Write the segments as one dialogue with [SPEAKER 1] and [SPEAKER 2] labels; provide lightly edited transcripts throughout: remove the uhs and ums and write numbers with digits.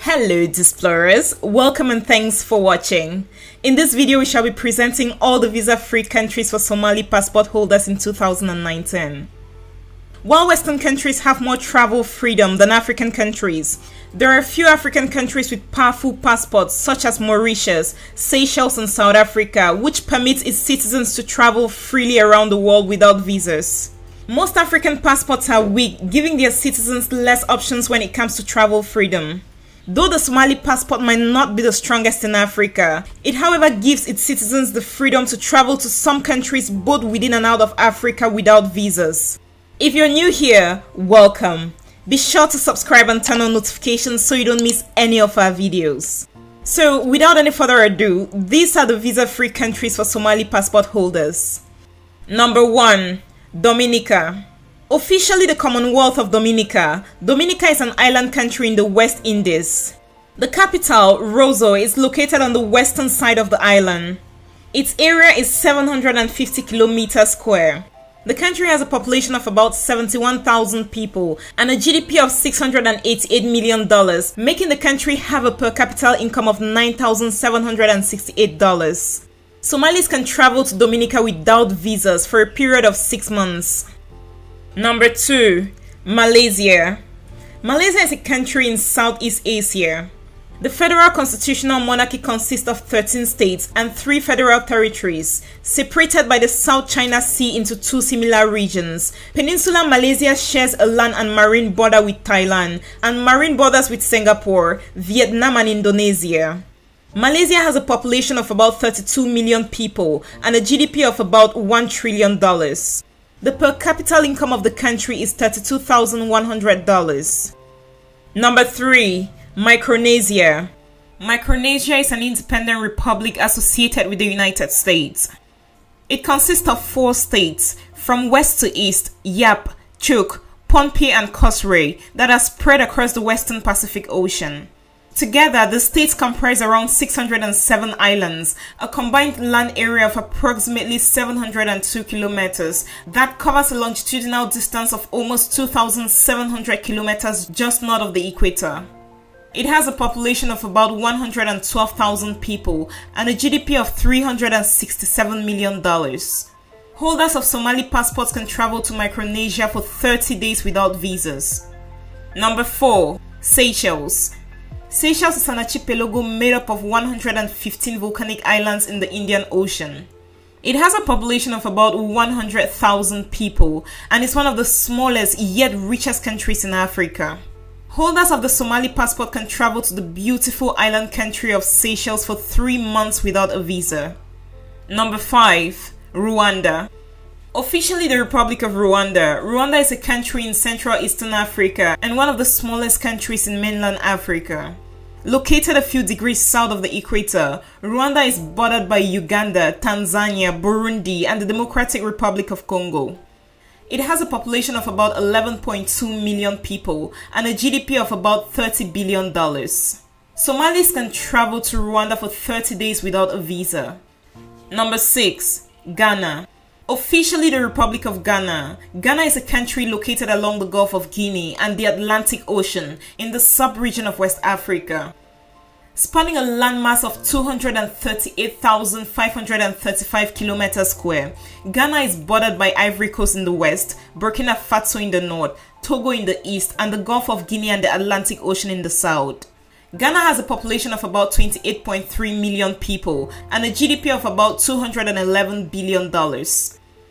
[SPEAKER 1] Hello Explorers, welcome and thanks for watching. In this video we shall be presenting all the visa-free countries for Somali passport holders in 2019. While Western countries have more travel freedom than African countries, there are a few African countries with powerful passports such as Mauritius, Seychelles and South Africa, which permits its citizens to travel freely around the world without visas. Most African passports are weak, giving their citizens less options when it comes to travel freedom. Though the Somali passport might not be the strongest in Africa, it however gives its citizens the freedom to travel to some countries both within and out of Africa without visas. If you're new here, welcome. Be sure to subscribe and turn on notifications so you don't miss any of our videos. So without any further ado, these are the visa-free countries for Somali passport holders. Number 1. Dominica. Officially the Commonwealth of Dominica, Dominica is an island country in the West Indies. The capital, Roseau, is located on the western side of the island. Its area is 750 kilometers square. The country has a population of about 71,000 people and a GDP of $688 million, making the country have a per capita income of $9,768. Somalis can travel to Dominica without visas for a period of 6 months. Number 2. Malaysia. Malaysia is a country in Southeast Asia. The federal constitutional monarchy consists of 13 states and 3 federal territories, separated by the South China Sea into 2 similar regions. Peninsular Malaysia shares a land and marine border with Thailand and marine borders with Singapore, Vietnam and Indonesia. Malaysia has a population of about 32 million people and a GDP of about $1 trillion. The per capita income of the country is $32,100. Number 3. Micronesia. Micronesia is an independent republic associated with the United States. It consists of 4 states, from west to east, Yap, Chuuk, Pohnpei and Kosrae, that are spread across the western Pacific Ocean. Together, the states comprise around 607 islands, a combined land area of approximately 702 kilometers that covers a longitudinal distance of almost 2,700 kilometers just north of the equator. It has a population of about 112,000 people and a GDP of $367 million. Holders of Somali passports can travel to Micronesia for 30 days without visas. Number 4. Seychelles. Seychelles is an archipelago made up of 115 volcanic islands in the Indian Ocean. It has a population of about 100,000 people and is one of the smallest yet richest countries in Africa. Holders of the Somali passport can travel to the beautiful island country of Seychelles for 3 months without a visa. Number 5. Rwanda. Officially the Republic of Rwanda, Rwanda is a country in Central Eastern Africa and one of the smallest countries in mainland Africa. Located a few degrees south of the equator, Rwanda is bordered by Uganda, Tanzania, Burundi, and the Democratic Republic of Congo. It has a population of about 11.2 million people and a GDP of about $30 billion. Somalis can travel to Rwanda for 30 days without a visa. Number 6. Ghana. Officially the Republic of Ghana, Ghana is a country located along the Gulf of Guinea and the Atlantic Ocean in the sub-region of West Africa. Spanning a landmass of 238,535 kilometers square, Ghana is bordered by Ivory Coast in the west, Burkina Faso in the north, Togo in the east, and the Gulf of Guinea and the Atlantic Ocean in the south. Ghana has a population of about 28.3 million people and a GDP of about $211 billion.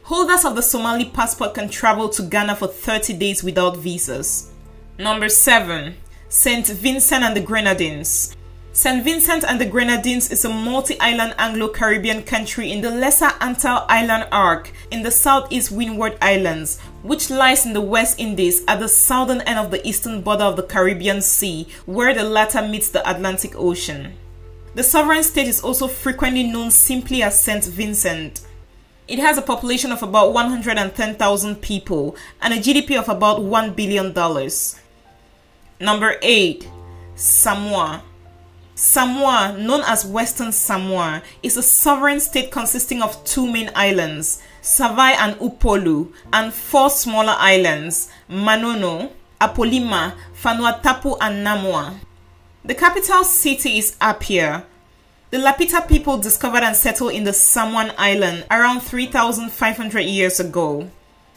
[SPEAKER 1] Holders of the Somali passport can travel to Ghana for 30 days without visas. Number 7. St. Vincent and the Grenadines. St. Vincent and the Grenadines is a multi-island Anglo-Caribbean country in the Lesser Antille Island Arc in the Southeast Windward Islands, which lies in the West Indies at the southern end of the eastern border of the Caribbean Sea, where the latter meets the Atlantic Ocean. The sovereign state is also frequently known simply as St. Vincent. It has a population of about 110,000 people and a GDP of about $1 billion. Number 8. Samoa. Samoa, known as Western Samoa, is a sovereign state consisting of 2 main islands, Savai and Upolu, and 4 smaller islands, Manono, Apolima, Vanuatu and Namoa. The capital city is Apia. The Lapita people discovered and settled in the Samoan island around 3,500 years ago.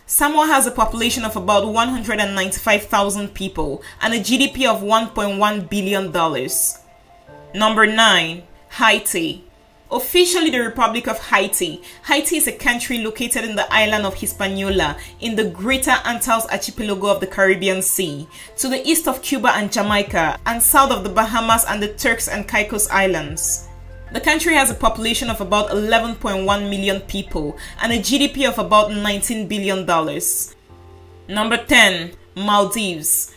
[SPEAKER 1] Samoa has a population of about 195,000 people and a GDP of $1.1 billion. Number 9. Haiti. Officially the Republic of Haiti. Haiti is a country located in the island of Hispaniola in the Greater Antilles archipelago of the Caribbean Sea, to the east of Cuba and Jamaica, and south of the Bahamas and the Turks and Caicos Islands. The country has a population of about 11.1 million people and a GDP of about $19 billion. Number 10. Maldives.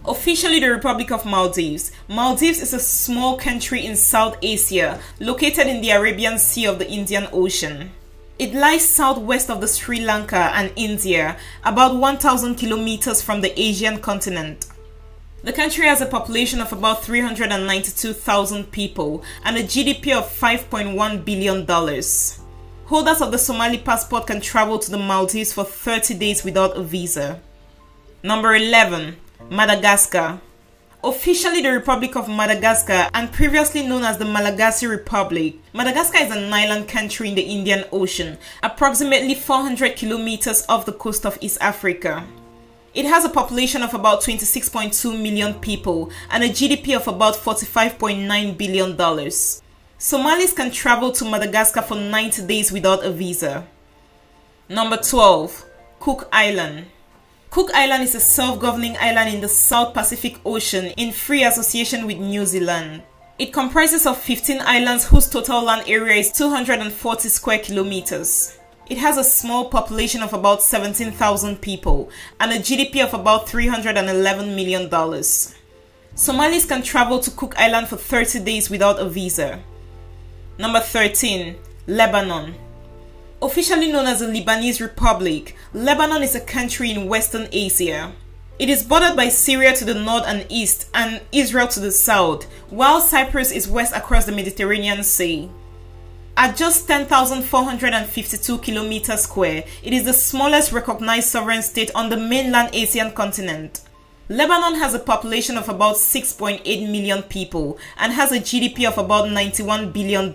[SPEAKER 1] Officially the Republic of Maldives. Maldives is a small country in South Asia, located in the Arabian Sea of the Indian Ocean. It lies southwest of the Sri Lanka and India, about 1,000 kilometers from the Asian continent. The country has a population of about 392,000 people and a GDP of $5.1 billion. Holders of the Somali passport can travel to the Maldives for 30 days without a visa. Number 11. Madagascar. Officially the Republic of Madagascar and previously known as the Malagasy Republic, Madagascar is an island country in the Indian Ocean, approximately 400 kilometers off the coast of East Africa. It has a population of about 26.2 million people and a GDP of about $45.9 billion. Somalis can travel to Madagascar for 90 days without a visa. Number 12. Cook Island. Cook Island is a self-governing island in the South Pacific Ocean in free association with New Zealand. It comprises of 15 islands whose total land area is 240 square kilometers. It has a small population of about 17,000 people and a GDP of about $311 million. Somalis can travel to Cook Island for 30 days without a visa. Number 13. Lebanon. Officially known as the Lebanese Republic, Lebanon is a country in Western Asia. It is bordered by Syria to the north and east and Israel to the south, while Cyprus is west across the Mediterranean Sea. At just 10,452 kilometers square, it is the smallest recognized sovereign state on the mainland Asian continent. Lebanon has a population of about 6.8 million people and has a GDP of about $91 billion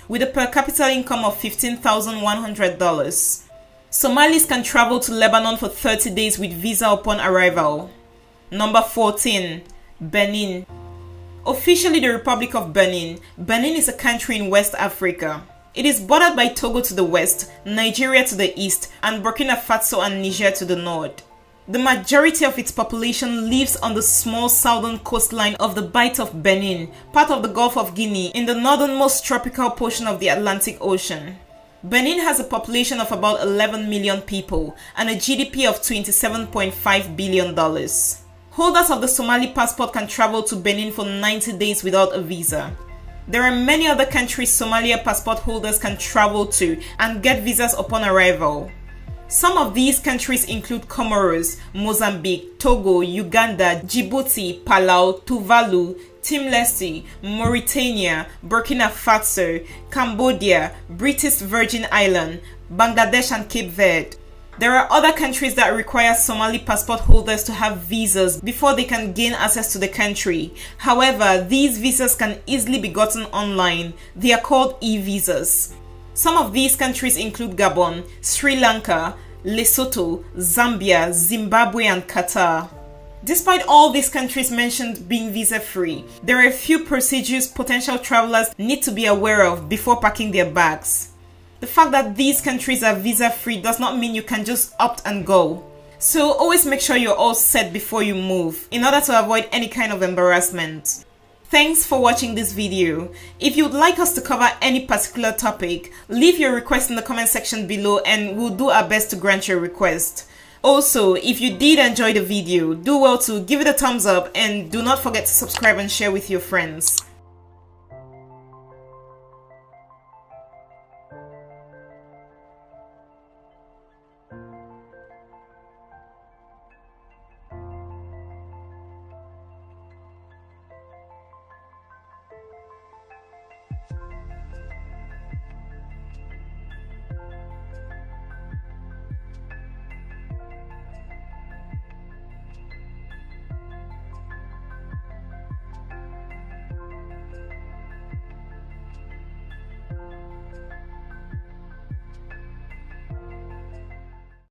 [SPEAKER 1] with a per capita income of $15,100. Somalis can travel to Lebanon for 30 days with visa upon arrival. Number 14. Benin. Officially the Republic of Benin, Benin is a country in West Africa. It is bordered by Togo to the west, Nigeria to the east, and Burkina Faso and Niger to the north. The majority of its population lives on the small southern coastline of the Bight of Benin, part of the Gulf of Guinea, in the northernmost tropical portion of the Atlantic Ocean. Benin has a population of about 11 million people and a GDP of $27.5 billion. Holders of the Somali passport can travel to Benin for 90 days without a visa. There are many other countries Somalia passport holders can travel to and get visas upon arrival. Some of these countries include Comoros, Mozambique, Togo, Uganda, Djibouti, Palau, Tuvalu, Timor-Leste, Mauritania, Burkina Faso, Cambodia, British Virgin Islands, Bangladesh and Cape Verde. There are other countries that require Somali passport holders to have visas before they can gain access to the country. However, these visas can easily be gotten online. They are called e-visas. Some of these countries include Gabon, Sri Lanka, Lesotho, Zambia, Zimbabwe, and Qatar. Despite all these countries mentioned being visa-free, there are a few procedures potential travelers need to be aware of before packing their bags. The fact that these countries are visa-free does not mean you can just opt and go. So always make sure you're all set before you move in order to avoid any kind of embarrassment. Thanks for watching this video. If you would like us to cover any particular topic, leave your request in the comment section below and we'll do our best to grant your request. Also, if you did enjoy the video, do well to give it a thumbs up and do not forget to subscribe and share with your friends.